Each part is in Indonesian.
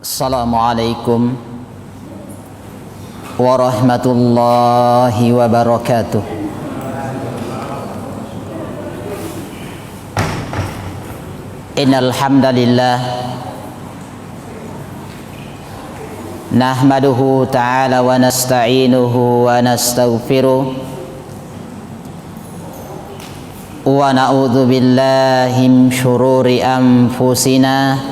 Assalamualaikum warahmatullahi wabarakatuh. Innal hamdalillah nahmaduhu ta'ala wa nasta'inuhu wa nastaghfiruh wa na'udzu billahi min syururi anfusina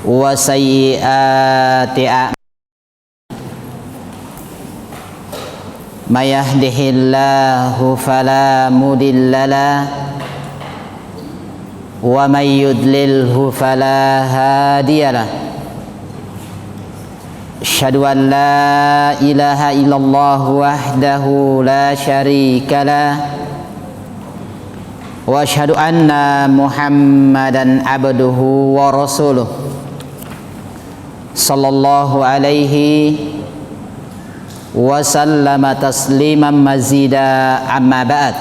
wa sayyiati a'malina may yahdihillahu fala mudilla lahu wa may yudlilhu fala hadiya lahu asyhadu an la ilaha illallah wahdahu la syarika lahu wa asyhadu anna muhammadan abduhu wa rasuluh sallallahu alaihi wa sallama tasliman mazida amma ba'd.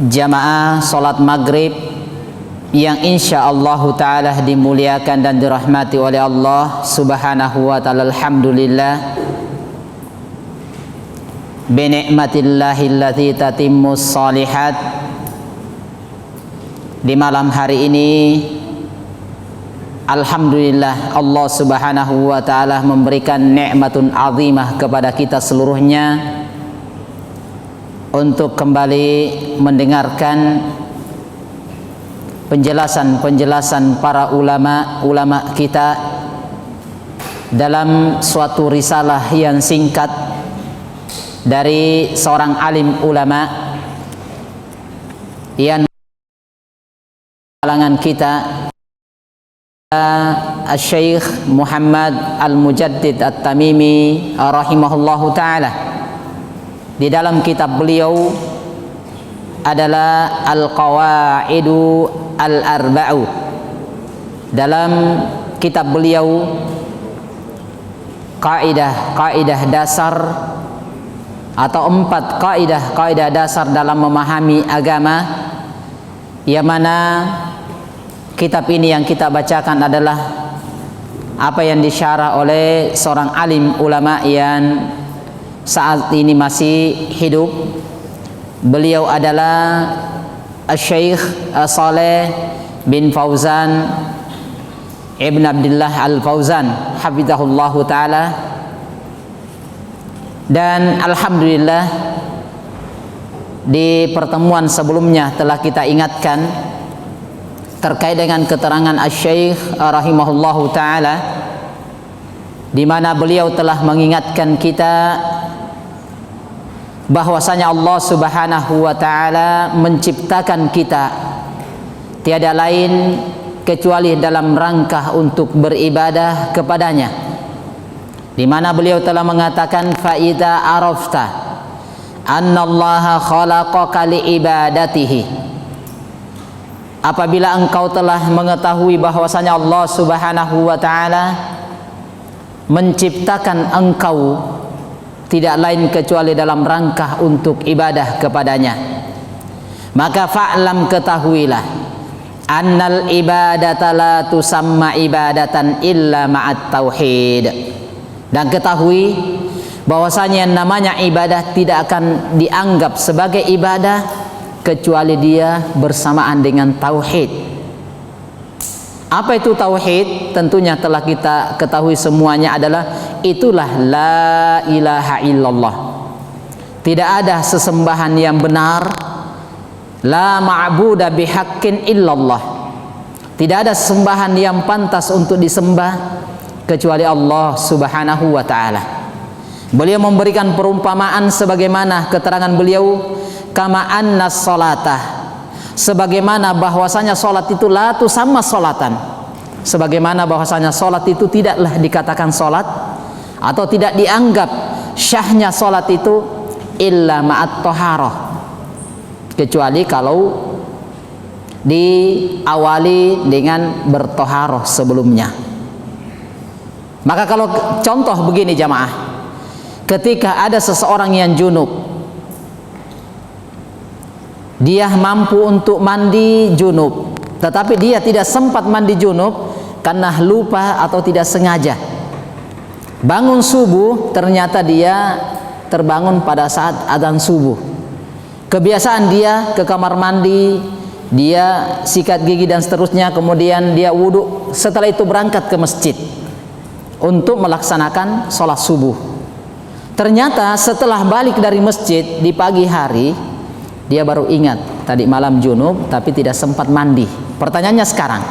Jamaah salat maghrib yang insyaallah ta'ala dimuliakan dan dirahmati oleh Allah subhanahu wa ta'ala, alhamdulillah bi ni'matillahillati tatimmus shalihat. Di malam hari ini alhamdulillah Allah subhanahu wa ta'ala memberikan nikmatun azimah kepada kita seluruhnya untuk kembali mendengarkan penjelasan-penjelasan para ulama kita dalam suatu risalah yang singkat dari seorang alim ulama yang kalangan kita, Syekh Muhammad Al-Mujaddid At-Tamimi rahimahullahu ta'ala. Di dalam kitab beliau adalah Al-Qawaidu Al-Arba'u. Dalam kitab beliau kaidah dasar atau 4 kaidah dasar dalam memahami agama, yang mana kitab ini yang kita bacakan adalah apa yang disyarah oleh seorang alim ulama yang saat ini masih hidup. Beliau adalah Syekh Saleh bin Fauzan Ibn Abdullah Al-Fauzan hafizahullahu ta'ala. Dan alhamdulillah di pertemuan sebelumnya telah kita ingatkan terkait dengan keterangan Asy-Syaikh rahimahullahu ta'ala, di mana beliau telah mengingatkan kita bahwasanya Allah subhanahu wa ta'ala menciptakan kita tiada lain kecuali dalam rangka untuk beribadah kepadanya, di mana beliau telah mengatakan fa idza arafta annallaha khalaqaka li ibadatihi, apabila engkau telah mengetahui bahwasanya Allah subhanahu wa ta'ala menciptakan engkau tidak lain kecuali dalam rangka untuk ibadah kepadanya, maka fa'lam, ketahuilah, annal ibadata la tusamma ibadatan illa ma'at tauhid, dan ketahui bahwasanya yang namanya ibadah tidak akan dianggap sebagai ibadah kecuali dia bersamaan dengan tauhid. Apa itu tauhid? Tentunya telah kita ketahui semuanya adalah itulah la ilaha illallah. Tidak ada sesembahan yang benar, la ma'buda bihaqqin illallah. Tidak ada sesembahan yang pantas untuk disembah kecuali Allah subhanahu wa ta'ala. Beliau memberikan perumpamaan sebagaimana keterangan beliau, kama anna salatah, sebagaimana bahwasanya salat itu la tusamma salatan, sebagaimana bahwasanya salat itu tidaklah dikatakan salat atau tidak dianggap syahnya salat itu illa ma'at taharah, kecuali kalau diawali dengan bertoharoh sebelumnya. Maka kalau contoh begini jamaah, ketika ada seseorang yang junub, dia mampu untuk mandi junub, tetapi dia tidak sempat mandi junub karena lupa atau tidak sengaja. Bangun subuh, ternyata dia terbangun pada saat adzan subuh. Kebiasaan dia ke kamar mandi, dia sikat gigi dan seterusnya, kemudian dia wudhu, setelah itu berangkat ke masjid untuk melaksanakan sholat subuh. Ternyata setelah balik dari masjid di pagi hari, dia baru ingat tadi malam junub tapi tidak sempat mandi. Pertanyaannya sekarang,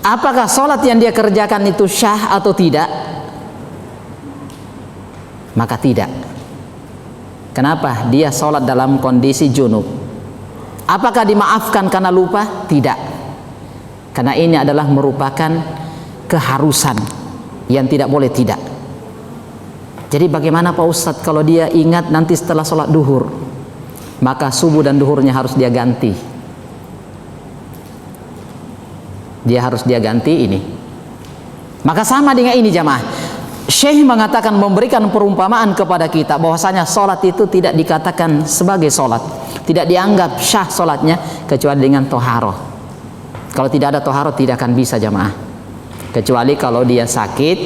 apakah sholat yang dia kerjakan itu syah atau tidak? Maka tidak. Kenapa? Dia sholat dalam kondisi junub. Apakah dimaafkan karena lupa? Tidak. Karena ini adalah merupakan keharusan yang tidak boleh tidak. Jadi bagaimana Pak Ustadz kalau dia ingat nanti setelah sholat duhur, maka subuh dan duhurnya harus dia ganti. Dia harus dia ganti ini. Maka sama dengan ini jamaah. Syekh mengatakan, memberikan perumpamaan kepada kita bahwasanya sholat itu tidak dikatakan sebagai sholat, tidak dianggap syah sholatnya kecuali dengan toharoh. Kalau tidak ada toharoh tidak akan bisa jamaah. Kecuali kalau dia sakit,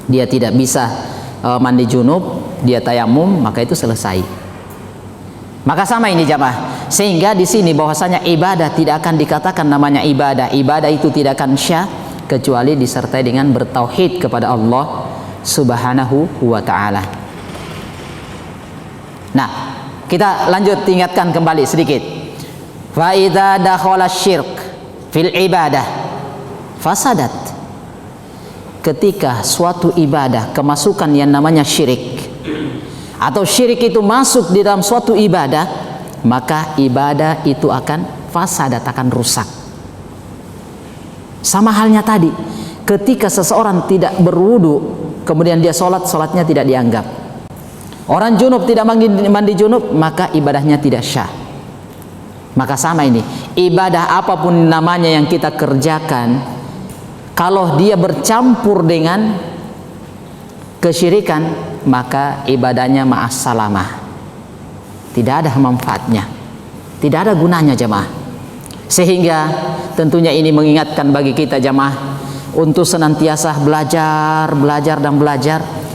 dia tidak bisa mandi junub, dia tayamum, maka itu selesai. Maka sama ini jamaah. Sehingga di sini bahwasanya ibadah tidak akan dikatakan namanya ibadah. Ibadah itu tidak akan syah kecuali disertai dengan bertauhid kepada Allah Subhanahu wa ta'ala. Nah, kita lanjut ingatkan kembali sedikit. Fa idza dakhala syirk fil ibadah fasadat. Ketika suatu ibadah kemasukan yang namanya syirik, atau syirik itu masuk di dalam suatu ibadah, maka ibadah itu akan fasadat, akan rusak. Sama halnya tadi, ketika seseorang tidak berwudu, kemudian dia sholat, sholatnya tidak dianggap. Orang junub tidak mandi junub, maka ibadahnya tidak syah. Maka sama ini, ibadah apapun namanya yang kita kerjakan, kalau dia bercampur dengan kesyirikan, maka ibadahnya ma'as-salamah, tidak ada manfaatnya, tidak ada gunanya jamaah. Sehingga tentunya ini mengingatkan bagi kita jamaah untuk senantiasa belajar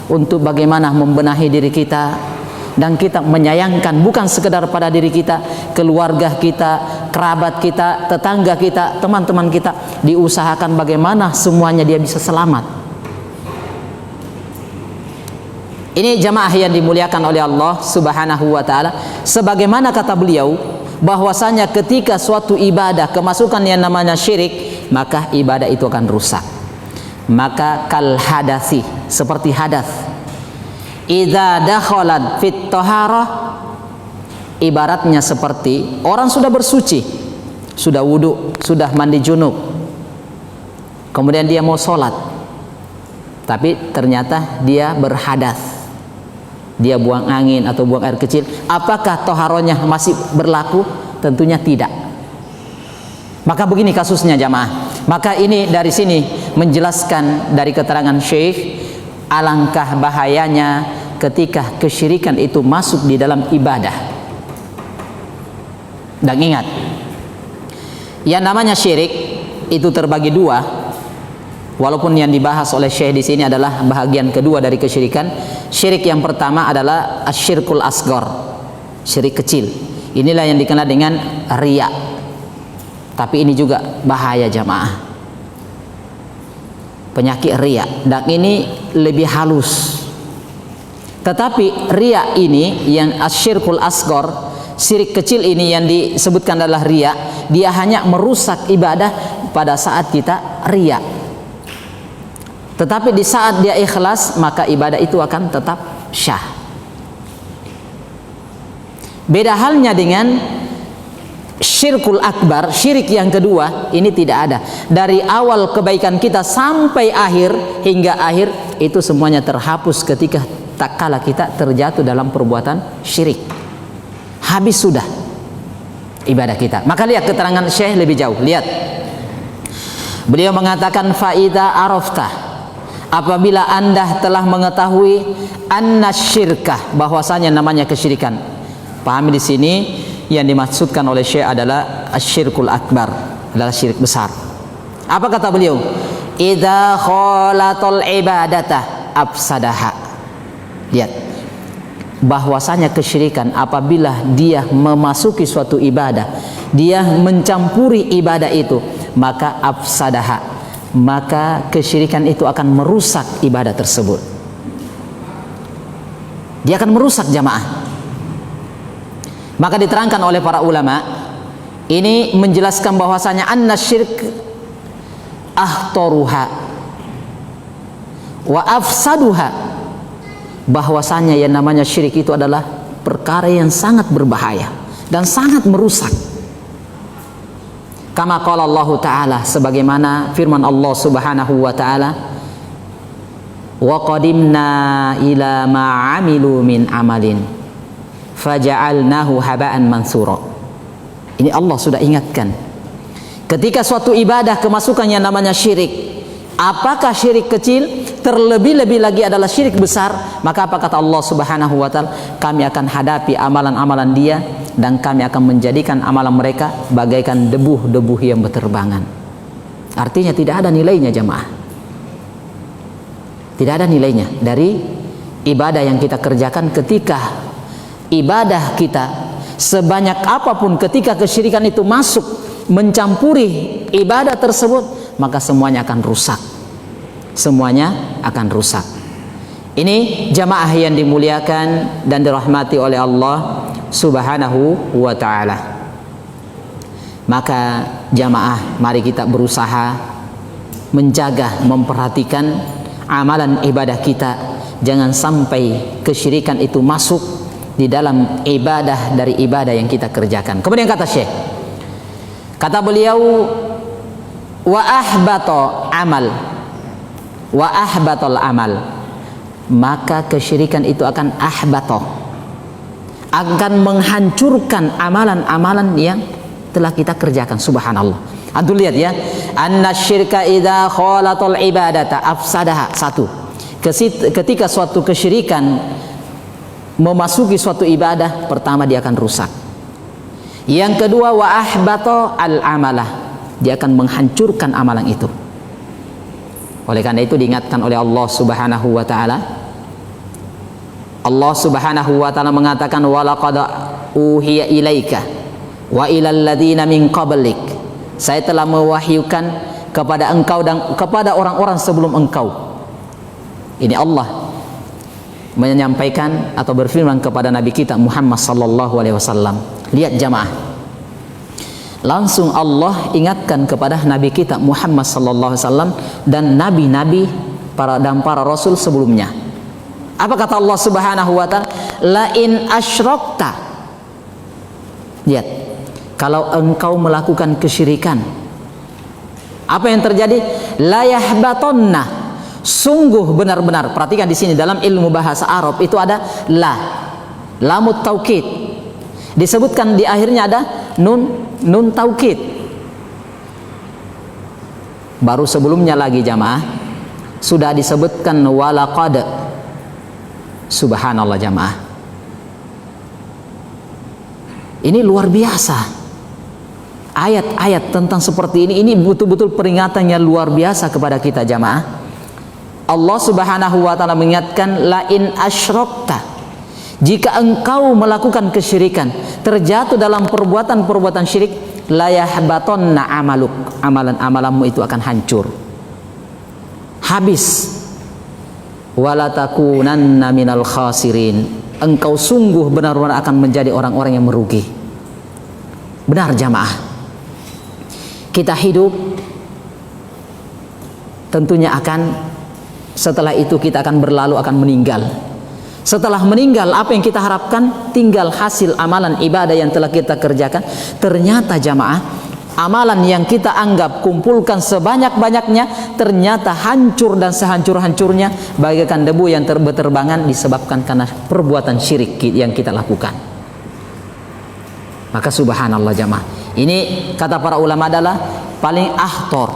untuk bagaimana membenahi diri kita, dan kita menyayangkan bukan sekedar pada diri kita, keluarga kita, kerabat kita, tetangga kita, teman-teman kita, diusahakan bagaimana semuanya dia bisa selamat. Ini jamaah yang dimuliakan oleh Allah Subhanahu wa ta'ala. Sebagaimana kata beliau, bahwasanya ketika suatu ibadah kemasukan yang namanya syirik, maka ibadah itu akan rusak. Maka kal hadasi, seperti hadas. Idza dakhalat fit taharah, ibaratnya seperti orang sudah bersuci, sudah wudu, sudah mandi junub, kemudian dia mau sholat, tapi ternyata dia berhadas, dia buang angin atau buang air kecil. Apakah toharonya masih berlaku? Tentunya tidak. Maka begini kasusnya jamaah. Maka ini dari sini menjelaskan dari keterangan Syekh, alangkah bahayanya ketika kesyirikan itu masuk di dalam ibadah. Dan ingat, yang namanya syirik itu terbagi dua. Walaupun yang dibahas oleh Syekh di sini adalah bahagian kedua dari kesyirikan. Syirik yang pertama adalah asyirkul asghar, syirik kecil. Inilah yang dikenal dengan riya. Tapi ini juga bahaya jamaah, penyakit riya, dan ini lebih halus. Tetapi riya ini yang asyirkul asghar, syirik kecil ini yang disebutkan adalah riya, dia hanya merusak ibadah pada saat kita riya. Tetapi di saat dia ikhlas, maka ibadah itu akan tetap syah. Beda halnya dengan syirkul akbar, syirik yang kedua, ini tidak ada. Dari awal kebaikan kita sampai akhir, hingga akhir, itu semuanya terhapus ketika tak kala kita terjatuh dalam perbuatan syirik. Habis sudah ibadah kita. Maka lihat keterangan Syekh lebih jauh. Lihat, beliau mengatakan faida arafta, apabila anda telah mengetahui anna syirkah, bahwasanya namanya kesyirikan. Pahami di sini yang dimaksudkan oleh Syekh adalah asyirkul akbar, adalah syirik besar. Apa kata beliau? Idza khalatal ibadata afsadaha. Lihat, bahwasanya kesyirikan apabila dia memasuki suatu ibadah, dia mencampuri ibadah itu, maka afsadaha, maka kesyirikan itu akan merusak ibadah tersebut. Dia akan merusak jamaah. Maka diterangkan oleh para ulama, ini menjelaskan bahwasanya anna syirk ahtaruha wa afsaduha, bahwasanya yang namanya syirik itu adalah perkara yang sangat berbahaya dan sangat merusak. Kama qala Allah Ta'ala, sebagaimana firman Allah Subhanahu wa Ta'ala, wa qadimna ila ma amilu min amalin faja'alnahu haba'an mansura. Ini Allah sudah ingatkan, ketika suatu ibadah kemasukan yang namanya syirik, apakah syirik kecil, terlebih-lebih lagi adalah syirik besar, maka apa kata Allah Subhanahu wa Ta'ala? Kami akan hadapi amalan-amalan dia, dan kami akan menjadikan amalan mereka bagaikan debu-debu yang berterbangan. Artinya tidak ada nilainya jamaah. Tidak ada nilainya dari ibadah yang kita kerjakan. Ketika ibadah kita sebanyak apapun, ketika kesyirikan itu masuk mencampuri ibadah tersebut, maka semuanya akan rusak. Semuanya akan rusak. Ini jamaah yang dimuliakan dan dirahmati oleh Allah Subhanahu wa Ta'ala. Maka jamaah, mari kita berusaha menjaga, memperhatikan amalan ibadah kita, jangan sampai kesyirikan itu masuk di dalam ibadah dari ibadah yang kita kerjakan. Kemudian kata Syekh, kata beliau, wa ahbata amal, wa ahbatal amal, maka kesyirikan itu akan ahbata, akan menghancurkan amalan-amalan yang telah kita kerjakan. Subhanallah. Antum lihat ya, anna syirka idza khalatal ibadata afsadaha. Satu, ketika suatu kesyirikan memasuki suatu ibadah, pertama dia akan rusak. Yang kedua, wa ahbata al amalah, dia akan menghancurkan amalan itu. Oleh karena itu diingatkan oleh Allah Subhanahu wa Ta'ala. Allah Subhanahu wa Ta'ala mengatakan, walaqad uhiya ilaika wa ilal ladzina min qablik, saya telah mewahyukan kepada engkau dan kepada orang-orang sebelum engkau. Ini Allah menyampaikan atau berfirman kepada Nabi kita Muhammad sallallahu alaihi wasallam. Lihat jamaah, langsung Allah ingatkan kepada Nabi kita Muhammad sallallahu alaihi wasallam dan nabi-nabi dan para rasul sebelumnya. Apa kata Allah Subhanahu wa Ta'ala? La in asyrakta. Lihat, kalau engkau melakukan kesyirikan, apa yang terjadi? La yahbatonna, sungguh benar-benar. Perhatikan di sini dalam ilmu bahasa Arab itu ada lamut taukid, disebutkan di akhirnya ada nun taukid. Baru sebelumnya lagi jamaah sudah disebutkan walaqad. Subhanallah jamaah, ini luar biasa. Ayat-ayat tentang seperti ini betul-betul peringatan yang luar biasa kepada kita jamaah. Allah Subhanahu wa Ta'ala mengingatkan, la in asyrakta, jika engkau melakukan kesyirikan, terjatuh dalam perbuatan-perbuatan syirik, la yahbatonna amaluk, amalan-amalanmu itu akan hancur, habis. Wala takunanna minal khasirin, engkau sungguh benar-benar akan menjadi orang-orang yang merugi. Benar jamaah, kita hidup tentunya akan, setelah itu kita akan berlalu, akan meninggal. Setelah meninggal, apa yang kita harapkan? Tinggal hasil amalan ibadah yang telah kita kerjakan. Ternyata jamaah, amalan yang kita anggap kumpulkan sebanyak-banyaknya, ternyata hancur dan sehancur-hancurnya bagaikan debu yang berterbangan, disebabkan karena perbuatan syirik yang kita lakukan. Maka subhanallah jamaah, ini kata para ulama adalah paling ahtor,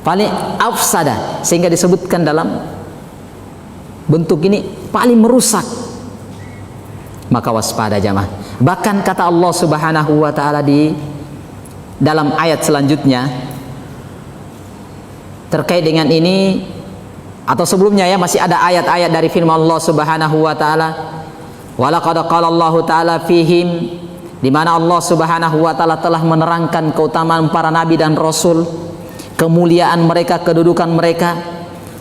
paling afsada, sehingga disebutkan dalam bentuk ini paling merusak. Maka waspada jamaah. Bahkan kata Allah Subhanahu wa Ta'ala di dalam ayat selanjutnya terkait dengan ini, atau sebelumnya ya, masih ada ayat-ayat dari firman Allah Subhanahu wa taala, walaqad qala Allah taala fihim, di mana Allah Subhanahu wa taala telah menerangkan keutamaan para nabi dan rasul, kemuliaan mereka, kedudukan mereka.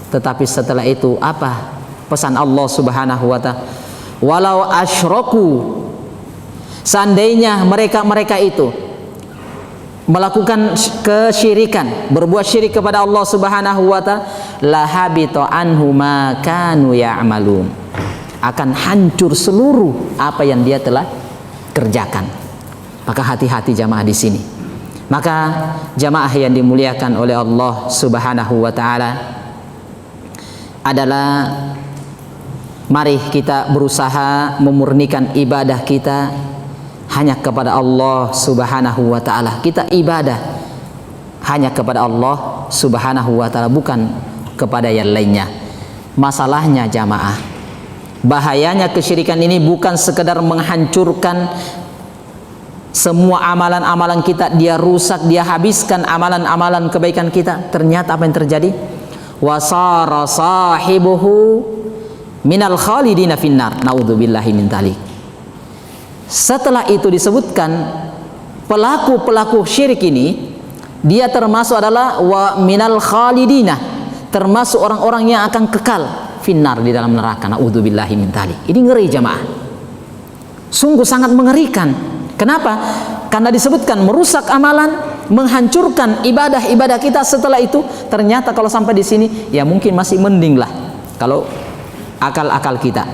Tetapi setelah itu apa pesan Allah Subhanahu wa taala? Walau asyraku, seandainya mereka itu melakukan kesyirikan, berbuat syirik kepada Allah Subhanahu wa taala, la habita anhu ma kanu ya'malun, akan hancur seluruh apa yang dia telah kerjakan. Maka hati-hati jamaah di sini. Maka jamaah yang dimuliakan oleh Allah Subhanahu wa taala, adalah mari kita berusaha memurnikan ibadah kita hanya kepada Allah Subhanahu wa taala. Kita ibadah hanya kepada Allah Subhanahu wa taala, bukan kepada yang lainnya. Masalahnya jamaah, bahayanya kesyirikan ini bukan sekedar menghancurkan semua amalan-amalan kita, dia rusak, dia habiskan amalan-amalan kebaikan kita. Ternyata apa yang terjadi? Wasara sahibuhu minal khalidina finnar, naudzubillahi min dzalik. Setelah itu disebutkan pelaku-pelaku syirik ini, dia termasuk adalah wa minal khalidina, termasuk orang-orang yang akan kekal finnar, di dalam neraka, naudzubillahi min dzalik. Ini ngeri jamaah, sungguh sangat mengerikan. Kenapa? Karena disebutkan merusak amalan, menghancurkan ibadah-ibadah kita. Setelah itu ternyata kalau sampai di sini ya mungkin masih mending lah kalau akal-akal kita.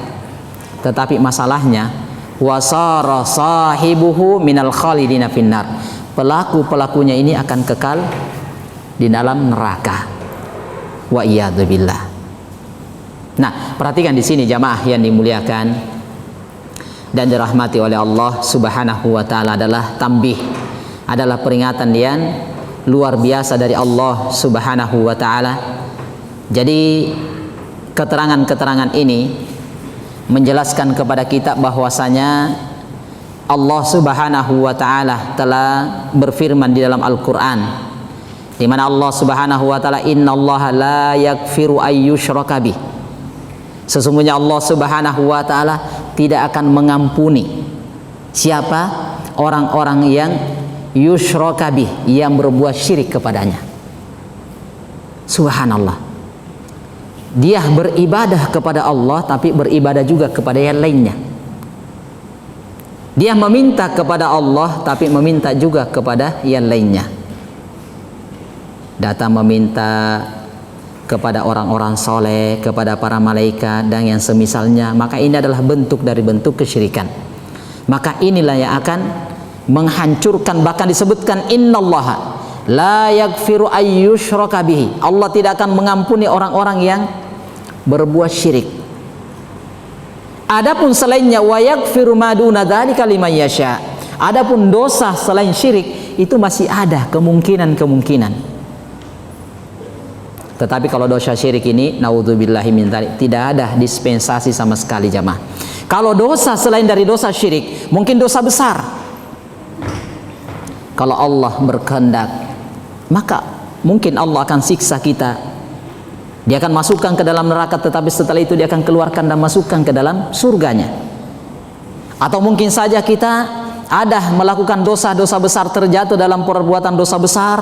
Tetapi masalahnya wasara sahibuhu minal khalidina finnar, pelaku-pelakunya ini akan kekal di dalam neraka. Wa iyadzubillah. Nah, perhatikan di sini jamaah yang dimuliakan dan dirahmati oleh Allah Subhanahu wa taala, adalah tambih, adalah peringatan yang luar biasa dari Allah Subhanahu wa taala. Jadi keterangan-keterangan ini menjelaskan kepada kita bahwasanya Allah Subhanahu wa taala telah berfirman di dalam Al-Qur'an, di mana Allah Subhanahu wa taala, innallaha la yaghfiru ayyushraka bih, sesungguhnya Allah Subhanahu wa taala tidak akan mengampuni siapa? Orang-orang yang yushraka bih, yang berbuat syirik kepadanya. Subhanallah. Dia beribadah kepada Allah tapi beribadah juga kepada yang lainnya. Dia meminta kepada Allah tapi meminta juga kepada yang lainnya. Datang meminta kepada orang-orang soleh, kepada para malaikat dan yang semisalnya, maka ini adalah bentuk dari bentuk kesyirikan. Maka inilah yang akan menghancurkan. Bahkan disebutkan innallaha la yaghfiru ayyushraka bihi, Allah tidak akan mengampuni orang-orang yang berbuat syirik. Adapun selainnya wa yaghfiru ma duna dzalika liman yasha, adapun dosa selain syirik itu masih ada kemungkinan. Tetapi kalau dosa syirik ini, naudzubillahi min dzalik, tidak ada dispensasi sama sekali jamaah. Kalau dosa selain dari dosa syirik, mungkin dosa besar, kalau Allah berkehendak, maka mungkin Allah akan siksa kita. Dia akan masukkan ke dalam neraka, tetapi setelah itu dia akan keluarkan dan masukkan ke dalam surganya. Atau mungkin saja kita ada melakukan dosa-dosa besar, terjatuh dalam perbuatan dosa besar,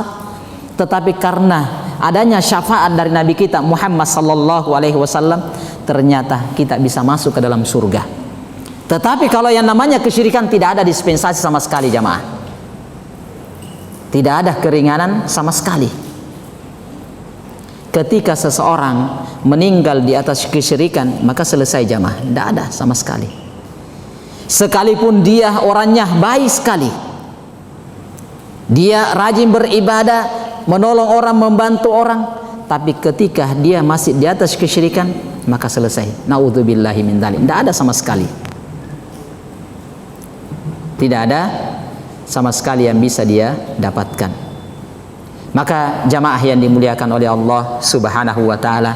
tetapi karena adanya syafaat dari Nabi kita Muhammad sallallahu alaihi wasallam, ternyata kita bisa masuk ke dalam surga. Tetapi kalau yang namanya kesyirikan, tidak ada dispensasi sama sekali jamaah. Tidak ada keringanan sama sekali. Ketika seseorang meninggal di atas kesyirikan, maka selesai jamaah, tidak ada sama sekali. Sekalipun dia orangnya baik sekali, dia rajin beribadah, menolong orang, membantu orang, tapi ketika dia masih di atas kesyirikan, maka selesai. Naudzubillahi min dzalik. Tidak ada sama sekali. Tidak ada sama sekali yang bisa dia dapatkan. Maka jamaah yang dimuliakan oleh Allah Subhanahu wa taala,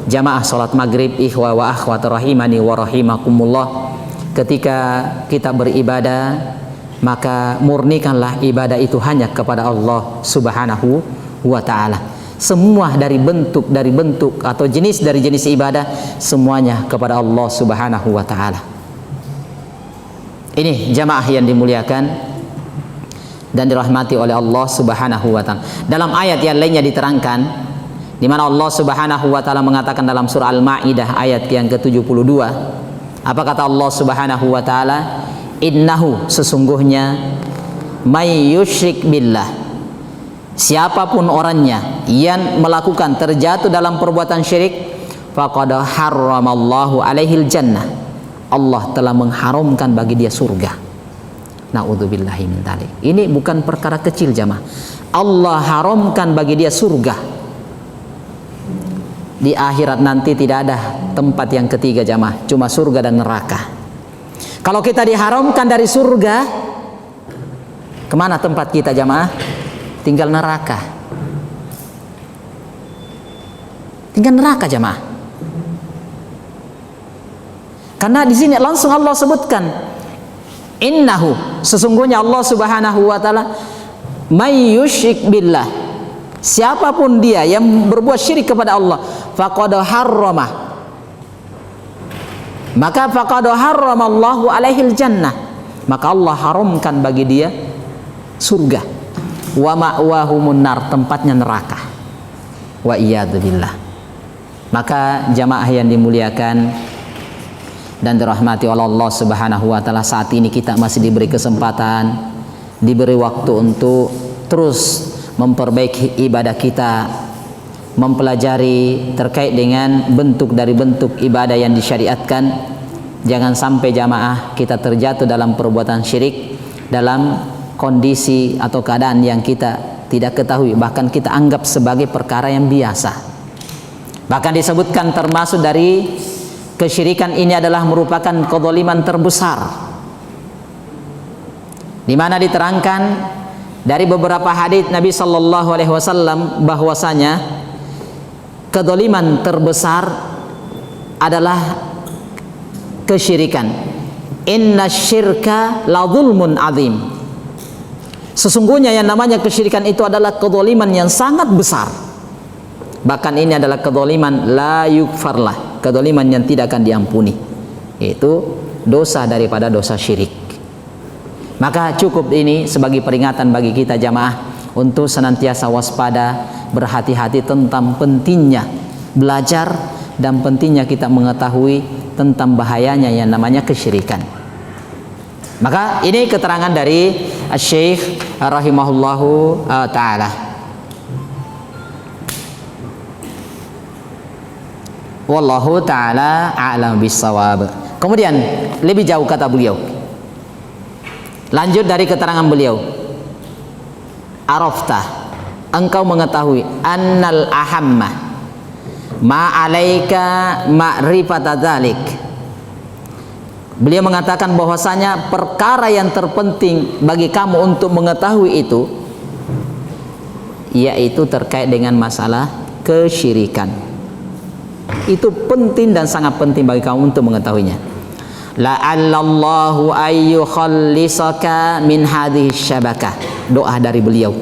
jamaah salat maghrib, ikhwa wa akhwat rahimani wa rahimakumullah, ketika kita beribadah maka murnikanlah ibadah itu hanya kepada Allah Subhanahu wa ta'ala. Semua dari bentuk atau jenis dari jenis ibadah, semuanya kepada Allah Subhanahu wa ta'ala. Ini jamaah yang dimuliakan dan dirahmati oleh Allah Subhanahu wa ta'ala. Dalam ayat yang lainnya diterangkan, di mana Allah Subhanahu wa ta'ala mengatakan dalam surah Al-Maidah ayat yang ke-72, apa kata Allah Subhanahu wa ta'ala? Innahu, sesungguhnya, may yusyrik billah, siapapun orangnya yang melakukan terjatuh dalam perbuatan syirik, faqad harramallahu alaihil jannah, Allah telah mengharamkan bagi dia surga. Na'udzubillahi min dzalik. Ini bukan perkara kecil jamaah. Allah haramkan bagi dia surga. Di akhirat nanti tidak ada tempat yang ketiga jamaah, cuma surga dan neraka. Kalau kita diharamkan dari surga, kemana tempat kita jamaah? Tinggal neraka. Tinggal neraka jamaah. Karena di sini langsung Allah sebutkan, innahu, sesungguhnya Allah Subhanahu wa ta'ala, may yusyrik billah, siapapun dia yang berbuat syirik kepada Allah, faqad harrama, maka faqad harramallahu alaihil jannah, maka Allah haramkan bagi dia surga, wa ma'wahumun nar, tempatnya neraka, wa iyadzubillah. Maka jamaah yang dimuliakan dan dirahmati oleh Allah Subhanahu wa ta'ala, saat ini kita masih diberi kesempatan, diberi waktu untuk terus memperbaiki ibadah kita, mempelajari terkait dengan bentuk dari bentuk ibadah yang disyariatkan. Jangan sampai jamaah kita terjatuh dalam perbuatan syirik dalam kondisi atau keadaan yang kita tidak ketahui, bahkan kita anggap sebagai perkara yang biasa. Bahkan disebutkan termasuk dari kesyirikan ini adalah merupakan kezaliman terbesar, di mana diterangkan dari beberapa hadis Nabi sallallahu alaihi wasallam bahwasanya kezaliman terbesar adalah kesyirikan. Inna syirka la zulmun azim, sesungguhnya yang namanya kesyirikan itu adalah kezaliman yang sangat besar. Bahkan ini adalah kezaliman la yukfarlah, kezaliman yang tidak akan diampuni, yaitu dosa daripada dosa syirik. Maka cukup ini sebagai peringatan bagi kita jamaah untuk senantiasa waspada, berhati-hati tentang pentingnya belajar dan pentingnya kita mengetahui tentang bahayanya yang namanya kesyirikan. Maka ini keterangan dari Syekh rahimahullahu ta'ala. Wallahu ta'ala a'lam bissawab. Kemudian lebih jauh kata beliau, lanjut dari keterangan beliau, arafta, engkau mengetahui, annal ahamma ma alaika ma'rifata dzalik. Beliau mengatakan bahwasanya perkara yang terpenting bagi kamu untuk mengetahui itu, yaitu terkait dengan masalah kesyirikan. Itu penting dan sangat penting bagi kamu untuk mengetahuinya. La'allallahu ayyukhallisaka min hadhihi syabakah. Doa dari beliau,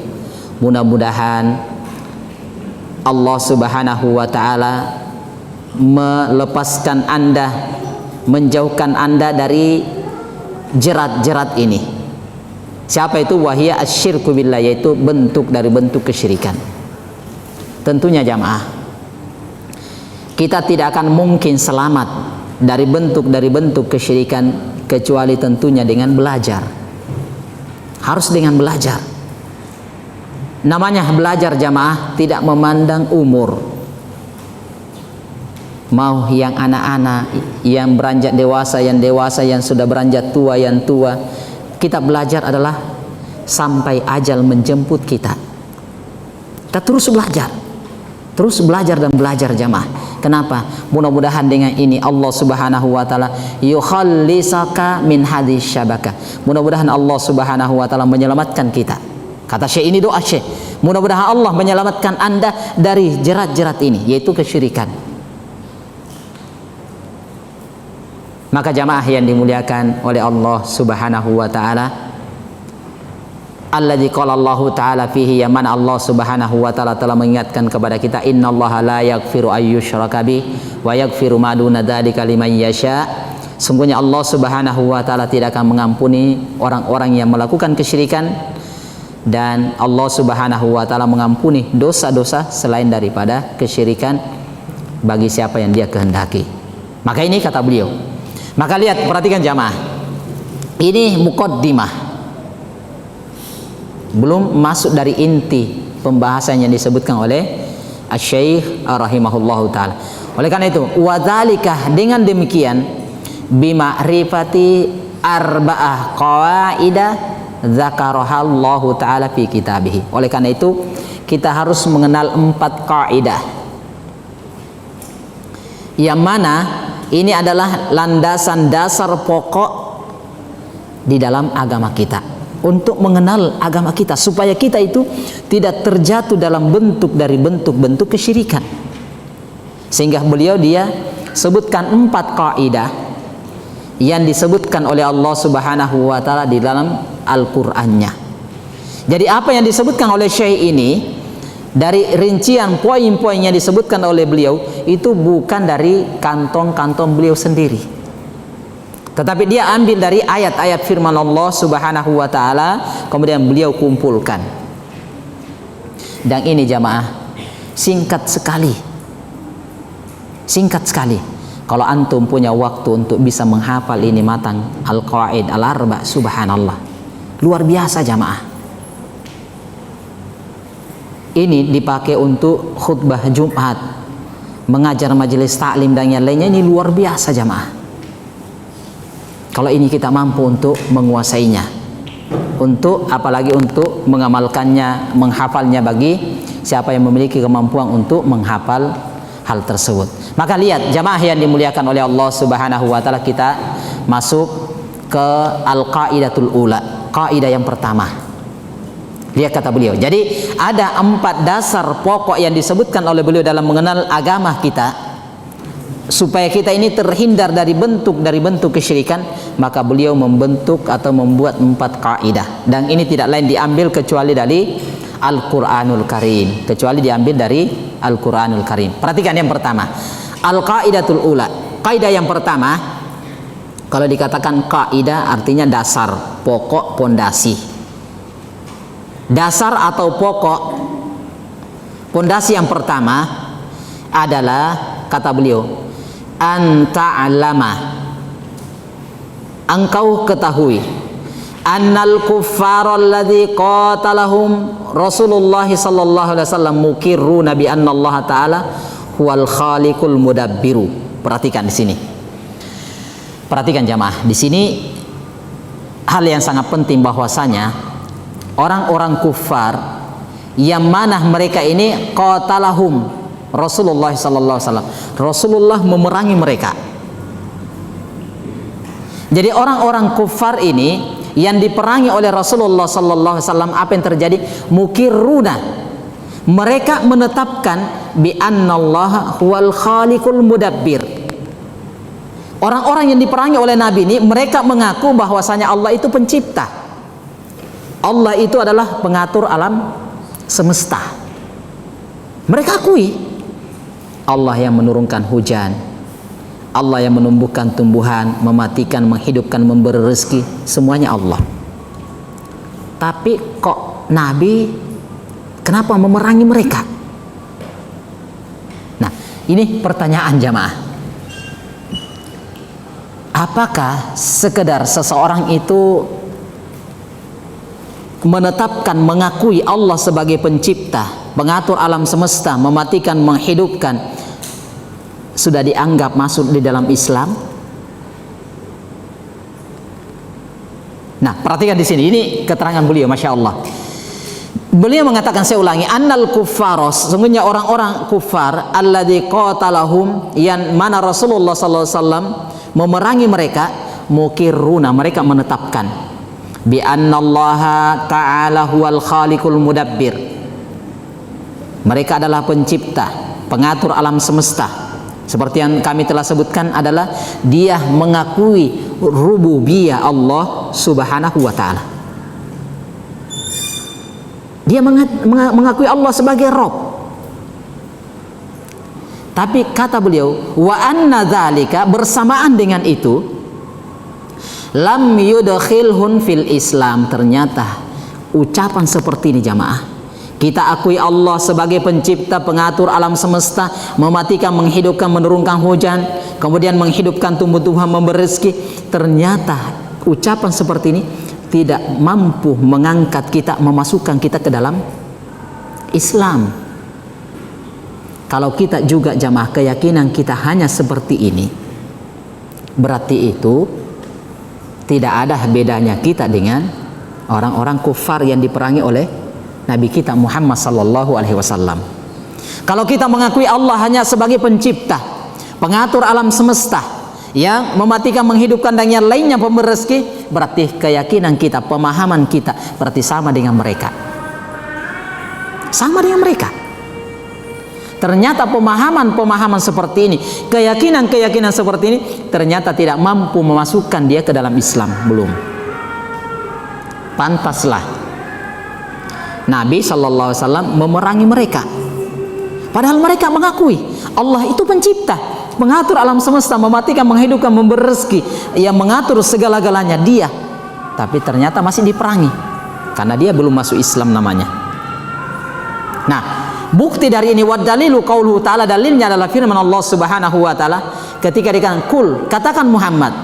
mudah-mudahan Allah Subhanahu wa ta'ala melepaskan Anda, menjauhkan Anda dari jerat-jerat ini. Siapa itu? Wahia asyirku billah, yaitu bentuk dari bentuk kesyirikan. Tentunya jamaah, kita tidak akan mungkin selamat dari bentuk kesyirikan kecuali tentunya dengan belajar. Harus dengan belajar. Namanya belajar jamaah tidak memandang umur, mau yang anak-anak, yang beranjak dewasa, yang sudah beranjak tua, yang tua. Kita belajar adalah sampai ajal menjemput kita. Kita terus belajar dan belajar jamaah. Kenapa? Mudah-mudahan dengan ini Allah Subhanahu wa ta'ala yukhallisaka min hadhihi syabakah. Mudah-mudahan Allah Subhanahu wa ta'ala menyelamatkan kita. Kata Syekh, ini doa Syekh, mudah-mudahan Allah menyelamatkan Anda dari jerat-jerat ini, yaitu kesyirikan. Maka jamaah yang dimuliakan oleh Allah Subhanahu wa ta'ala, alladzi qala Allah taala fihi, yang mana Allah Subhanahu wa taala telah mengingatkan kepada kita, innallaha la yaghfiru ayyushraka bih wa yaghfiru ma duna dzalika liman yasha. Sungguhnya Allah Subhanahu wa taala tidak akan mengampuni orang-orang yang melakukan kesyirikan, dan Allah Subhanahu wa taala mengampuni dosa-dosa selain daripada kesyirikan bagi siapa yang Dia kehendaki. Maka ini kata beliau. Maka lihat, perhatikan jamaah. Ini muqaddimah, belum masuk dari inti pembahasan yang disebutkan oleh Asy-Syaikh rahimahullahu taala. Oleh karena itu, wadzalika, dengan demikian, bima'rifati arba'ah qawaidah dzakarahallahu taala fi kitabih. Oleh karena itu, kita harus mengenal 4 kaidah, yang mana ini adalah landasan dasar pokok di dalam agama kita, untuk mengenal agama kita, supaya kita itu tidak terjatuh dalam bentuk dari bentuk-bentuk kesyirikan. Sehingga beliau dia sebutkan 4 kaidah yang disebutkan oleh Allah Subhanahu wa taala di dalam Al-Qur'annya. Jadi apa yang disebutkan oleh Syekh ini, dari rincian poin-poin yang disebutkan oleh beliau, itu bukan dari kantong-kantong beliau sendiri, tetapi dia ambil dari ayat-ayat firman Allah Subhanahu wa taala, kemudian beliau kumpulkan. Dan ini jamaah, singkat sekali. Singkat sekali. Kalau antum punya waktu untuk bisa menghafal ini matang, Al-Qawaid Al-Arba', subhanallah, luar biasa jamaah. Ini dipakai untuk khutbah Jumat, mengajar majelis taklim dan yang lainnya, ini luar biasa jamaah. Kalau ini kita mampu untuk menguasainya, untuk apalagi untuk mengamalkannya, menghafalnya bagi siapa yang memiliki kemampuan untuk menghafal hal tersebut. Maka lihat jamaah yang dimuliakan oleh Allah Subhanahu wa taala, kita masuk ke al-qaidatul ula, kaidah yang pertama. Lihat kata beliau. Jadi ada 4 dasar pokok yang disebutkan oleh beliau dalam mengenal agama kita, supaya kita ini terhindar dari bentuk kesyirikan. Maka beliau membentuk atau membuat 4 kaidah, dan ini tidak lain diambil kecuali dari Al-Qur'anul Karim, kecuali diambil dari Al-Qur'anul Karim. Perhatikan yang pertama, al-qaidatul ula. Kaidah yang pertama, kalau dikatakan kaidah artinya dasar, pokok, pondasi. Dasar atau pokok, pondasi yang pertama adalah, kata beliau, anta'alama, engkau ketahui, annal kuffara alladzi qatalahum Rasulullah sallallahu alaihi wasallam muqirruna bi anna Allah taala huwal khaliqul mudabbiru. Perhatikan di sini. Perhatikan jamaah, di sini hal yang sangat penting, bahwasanya orang-orang kufar yang mana mereka ini qatalahum Rasulullah sallallahu alaihi wasallam, Rasulullah memerangi mereka. Jadi orang-orang kufar ini yang diperangi oleh Rasulullah sallallahu alaihi wasallam, apa yang terjadi? Mukirruna, mereka menetapkan bi annallaha huwal khaliqul mudabbir. Orang-orang yang diperangi oleh Nabi ini, mereka mengaku bahwasanya Allah itu pencipta, Allah itu adalah pengatur alam semesta. Mereka akui Allah yang menurunkan hujan, Allah yang menumbuhkan tumbuhan, mematikan, menghidupkan, memberi rezeki, semuanya Allah. Tapi kok Nabi kenapa memerangi mereka? Nah, ini pertanyaan jamaah. Apakah sekedar seseorang itu menetapkan, mengakui Allah sebagai pencipta, pengatur alam semesta, mematikan, menghidupkan, sudah dianggap masuk di dalam Islam? Nah, perhatikan di sini, ini keterangan beliau, masya Allah. Beliau mengatakan, saya ulangi, annal kuffaros, sesungguhnya orang-orang kufar, alladzi qatalahum, yang mana Rasulullah sallallahu alaihi wasallam memerangi mereka, mukirruna, mereka menetapkan bi annallaha ta'ala huwal khaliqul mudabbir, mereka adalah pencipta, pengatur alam semesta. Seperti yang kami telah sebutkan, adalah dia mengakui rububiyah Allah Subhanahu wa ta'ala. Dia mengakui Allah sebagai Rabb. Tapi kata beliau, wa anna dzalika, bersamaan dengan itu, lam yudkhilhun fil Islam. Ternyata ucapan seperti ini jamaah, kita akui Allah sebagai pencipta, pengatur alam semesta, mematikan, menghidupkan, menurunkan hujan, kemudian menghidupkan tumbuh-tumbuhan, memberi rezeki. Ternyata ucapan seperti ini tidak mampu mengangkat kita, memasukkan kita ke dalam Islam. Kalau kita juga jamaah keyakinan kita hanya seperti ini, berarti itu tidak ada bedanya kita dengan orang-orang kufar yang diperangi oleh Nabi kita Muhammad sallallahu alaihi wasallam. Kalau kita mengakui Allah hanya sebagai pencipta, pengatur alam semesta, yang mematikan, menghidupkan dan yang lainnya, pemberi rezeki, berarti keyakinan kita, pemahaman kita berarti sama dengan mereka. Sama dengan mereka. Ternyata pemahaman seperti ini, keyakinan seperti ini ternyata tidak mampu memasukkan dia ke dalam Islam. Belum. Pantaslah Nabi sallallahu alaihi wasallam memerangi mereka. Padahal mereka mengakui Allah itu pencipta, mengatur alam semesta, mematikan, menghidupkan, memberi rezeki, yang mengatur segala-galanya dia. Tapi ternyata masih diperangi karena dia belum masuk Islam namanya. Nah, bukti dari ini, wa dalilu qauluhu ta'ala, dalilnya adalah firman Allah Subhanahu wa taala ketika dikatakan kul, katakan Muhammad,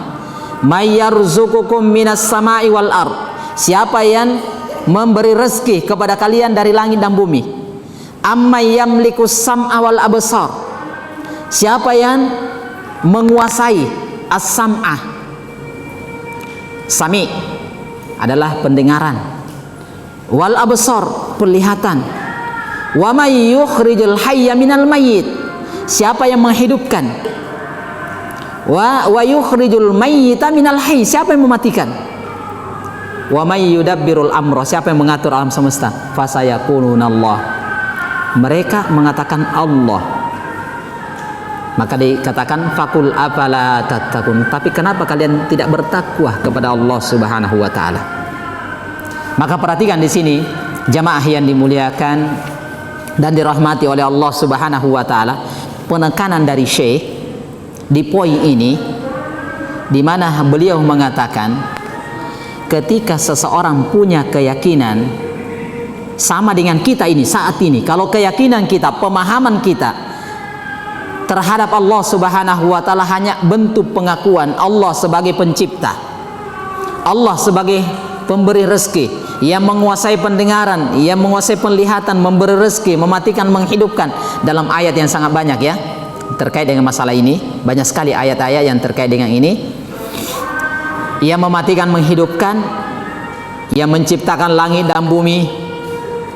may yarzuqukum minas sama'i wal ard, siapa yang memberi rezeki kepada kalian dari langit dan bumi, amman yamlikus sam'a wal absar, siapa yang menguasai as-sam'ah, sami adalah pendengaran, wal absar penglihatan, wa may yukhrijul hayya minal mayyit, siapa yang menghidupkan, wa yukhrijul mayyita minal hayy, siapa yang mematikan, wa may yudabbirul amra, siapa yang mengatur alam semesta, fasayaqulunallah, mereka mengatakan Allah. Maka dikatakan fakul afala tattaqun, tapi kenapa kalian tidak bertakwa kepada Allah Subhanahu wa taala? Maka perhatikan di sini jamaah yang dimuliakan dan dirahmati oleh Allah Subhanahu wa taala, penekanan dari Syekh di poin ini, di mana beliau mengatakan ketika seseorang punya keyakinan sama dengan kita ini saat ini, kalau keyakinan kita, pemahaman kita terhadap Allah Subhanahu wa taala hanya bentuk pengakuan Allah sebagai pencipta, Allah sebagai pemberi rezeki, yang menguasai pendengaran, yang menguasai penglihatan, memberi rezeki, mematikan, menghidupkan. Dalam ayat yang sangat banyak ya terkait dengan masalah ini, banyak sekali ayat-ayat yang terkait dengan ini. Yang mematikan, menghidupkan, yang menciptakan langit dan bumi,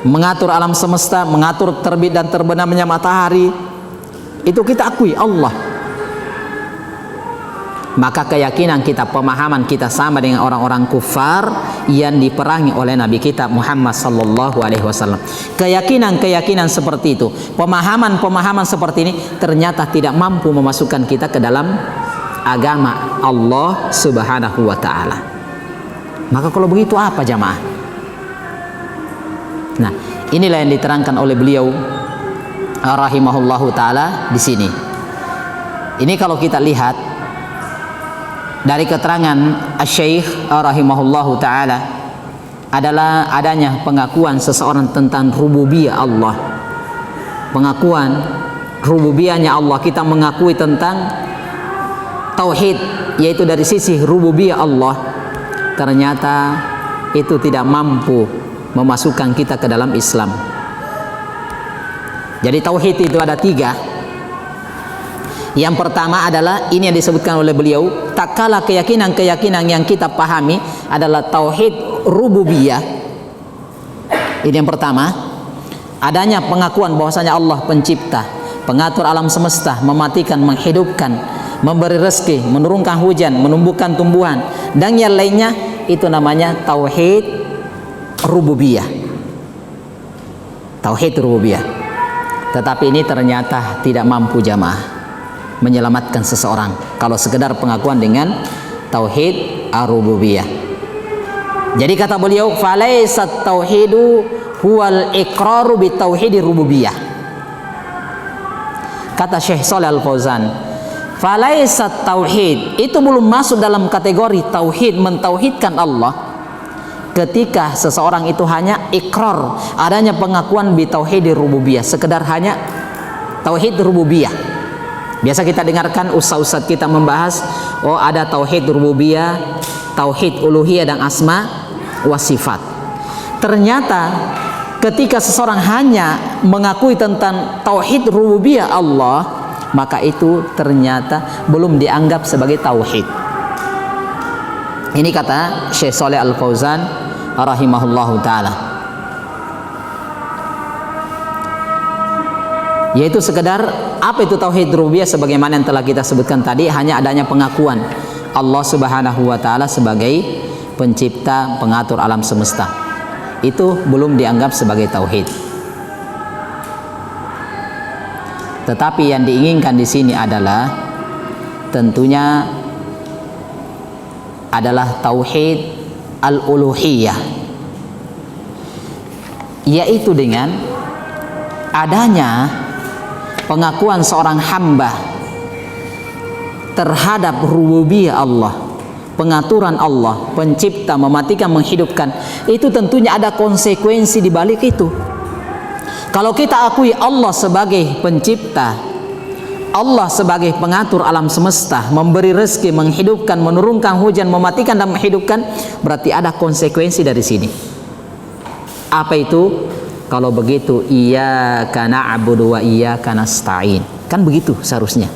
mengatur alam semesta, mengatur terbit dan terbenamnya matahari, itu kita akui Allah. Maka keyakinan kita, pemahaman kita sama dengan orang-orang kufar yang diperangi oleh Nabi kita Muhammad sallallahu alaihi wasallam. Keyakinan seperti itu, pemahaman seperti ini ternyata tidak mampu memasukkan kita ke dalam agama Allah Subhanahu wa taala. Maka kalau begitu apa jamaah? Nah, inilah yang diterangkan oleh beliau rahimahullahu taala di sini. Ini kalau kita lihat dari keterangan Asy-Syaikh rahimahullahu taala adalah adanya pengakuan seseorang tentang rububiyah Allah. Pengakuan rububiyahnya Allah, kita mengakui tentang tauhid, yaitu dari sisi rububiyah Allah, ternyata itu tidak mampu memasukkan kita ke dalam Islam. Jadi tauhid itu ada 3. Yang pertama adalah ini yang disebutkan oleh beliau, tak kala keyakinan yang kita pahami adalah tauhid rububiyah. Ini yang pertama, adanya pengakuan bahwasanya Allah pencipta, pengatur alam semesta, mematikan, menghidupkan, memberi rezeki, menurunkan hujan, menumbuhkan tumbuhan dan yang lainnya, itu namanya tauhid rububiyah. Tauhid rububiyah. Tetapi ini ternyata tidak mampu jamaah menyelamatkan seseorang kalau sekedar pengakuan dengan tauhid ar-rububiyah. Jadi kata beliau, falaisat tauhidu huwal iqraru bitauhidir rububiyah. Kata Syekh Shalih Al Fauzan, falaisat tauhid itu belum masuk dalam kategori tauhid, mentauhidkan Allah, ketika seseorang itu hanya ikrar, adanya pengakuan bitauhidir rububiyah, sekedar hanya tauhid rububiyah. Biasa kita dengarkan ustaz-ustaz kita membahas, oh ada tauhid rububiyah, tauhid uluhiyah dan asma wa sifat. Ternyata ketika seseorang hanya mengakui tentang tauhid rububiyah Allah, maka itu ternyata belum dianggap sebagai tauhid. Ini kata Syekh Shalih Al Fauzan rahimahullahu taala. Yaitu sekedar apa itu tauhid rububiyah, sebagaimana yang telah kita sebutkan tadi, hanya adanya pengakuan Allah Subhanahu wa taala sebagai pencipta, pengatur alam semesta. Itu belum dianggap sebagai tauhid. Tetapi yang diinginkan di sini adalah tentunya adalah tauhid al-uluhiyah, yaitu dengan adanya pengakuan seorang hamba terhadap rububiyah Allah, pengaturan Allah, pencipta, mematikan, menghidupkan. Itu tentunya ada konsekuensi di balik itu. Kalau kita akui Allah sebagai pencipta, Allah sebagai pengatur alam semesta, memberi rezeki, menghidupkan, menurunkan hujan, mematikan dan menghidupkan, berarti ada konsekuensi dari sini. Apa itu? Kalau begitu, iyyaka na'budu wa iyyaka nasta'in. Kan begitu seharusnya.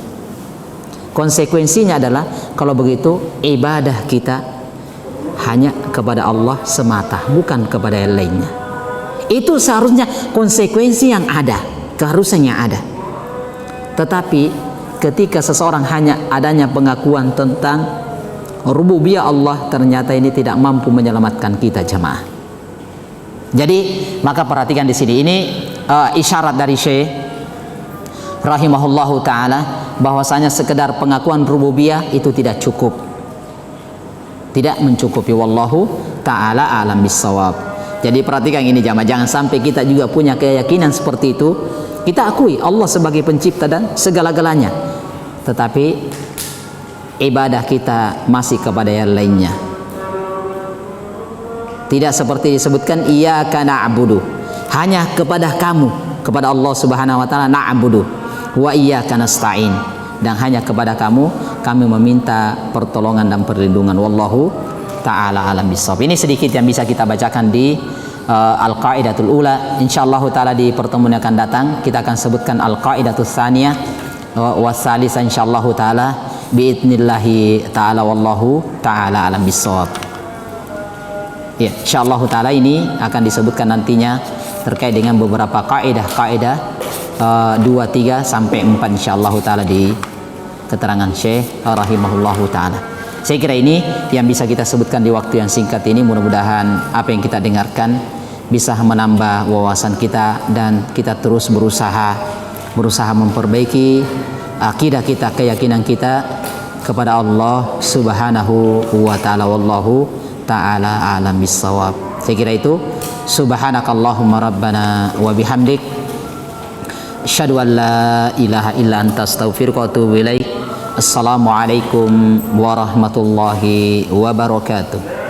Konsekuensinya adalah kalau begitu ibadah kita hanya kepada Allah semata, bukan kepada yang lainnya. Itu seharusnya konsekuensi yang ada, keharusan yang ada. Tetapi ketika seseorang hanya adanya pengakuan tentang rububiyah Allah, ternyata ini tidak mampu menyelamatkan kita jemaah. Jadi maka perhatikan di sini, ini isyarat dari Syekh rahimahullahu taala bahwasanya sekedar pengakuan rububiyah itu tidak cukup, tidak mencukupi. Wallahu taala alam bissawab. Jadi perhatikan ini jamaah, jangan sampai kita juga punya keyakinan seperti itu. Kita akui Allah sebagai pencipta dan segala-galanya, tetapi ibadah kita masih kepada yang lainnya. Tidak seperti disebutkan iyyaka na'budu, hanya kepada kamu, kepada Allah Subhanahu wa taala na'budu, wa iyyaka nasta'in, dan hanya kepada kamu kami meminta pertolongan dan perlindungan. Wallahu taala alam bissawab. Ini sedikit yang bisa kita bacakan di al-qaidatul ula. Insyaallah taala di pertemuan yang akan datang kita akan sebutkan al-qaidatus tsaniyah wa tsalitsah insyaallah taala biidznillah taala. Wallahu taala alam bissawab. Ya, insyaallah taala ini akan disebutkan nantinya terkait dengan beberapa kaidah 2, 3 sampai 4 insyaallah taala di keterangan Syekh rahimahullahu taala. Saya kira ini yang bisa kita sebutkan di waktu yang singkat ini. Mudah-mudahan apa yang kita dengarkan bisa menambah wawasan kita dan kita terus berusaha memperbaiki akidah kita, keyakinan kita kepada Allah Subhanahu wa taala. Wallahu ta'ala alam bissawab. Saya kira itu. Subhanakallahumma rabbana wa bihamdik, asyhadu an la ilaha illa anta astaghfiruka wa atubu ilaik. Assalamualaikum warahmatullahi wabarakatuh.